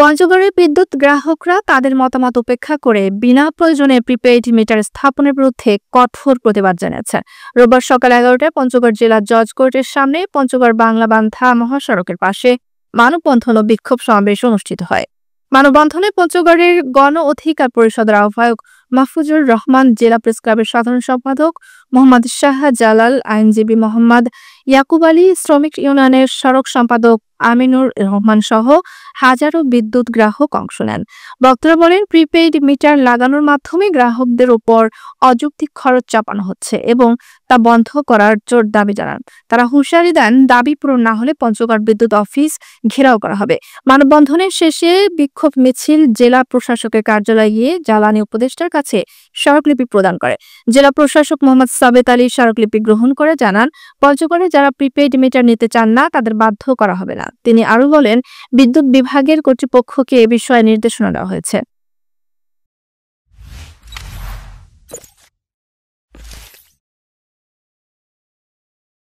পঞ্চগড়ের বিদ্যুৎ গ্রাহকরা তাদের মতামত উপেক্ষা করে বিনা প্রয়োজনে প্রিপেইড মিটার স্থাপনের বিরুদ্ধে কঠোর প্রতিবাদ জানিয়েছেন। রোববার সকাল 11টায় পঞ্চগড় জেলা জজ কোর্টের সামনে পঞ্চগড় বাংলা-বান্ধা মহাসড়কের পাশে মানববন্ধন ও বিক্ষোভ সমাবেশ অনুষ্ঠিত হয়। মানববন্ধনে পঞ্চগড়ের গণ অধিকার পরিষদের আহ্বায়ক মাহফুজুর রহমান, জেলা প্রেস ক্লাবের সাধারণ সম্পাদক মোহাম্মদ শাহজালাল, আইনজীবী মোহাম্মদ ইয়াকুব আলী, শ্রমিক ইউনিয়নের সড়ক সম্পাদক আমিনুর রহমান সহ হাজারো বিদ্যুৎ গ্রাহক অংশ নেন। বক্তারা বলেন, প্রিপেইড মিটার লাগানোর মাধ্যমে গ্রাহকদের উপর অযৌক্তিক খরচ চাপানো হচ্ছে এবং তা বন্ধ করার জোর দাবি জানান। তারা হুঁশিয়ারি দেন, দাবি পূরণ না হলে পঞ্চগড় বিদ্যুৎ অফিস ঘেরাও করা হবে। মানববন্ধনের শেষে বিক্ষোভ মিছিল জেলা প্রশাসকের কার্যালয়ে গিয়ে জ্বালানি উপদেষ্টার কাছে স্মারকলিপি প্রদান করে। জেলা প্রশাসক মোহাম্মদ সাবেত আলী স্মারকলিপি গ্রহণ করে জানান, পঞ্চগড়ে যারা প্রিপেইড মিটার নিতে চান না তাদের বাধ্য করা হবে না। তিনি আরো বলেন, বিদ্যুৎ বিভাগের কর্তৃপক্ষকে এ বিষয়ে নির্দেশনা দেওয়া হয়েছে।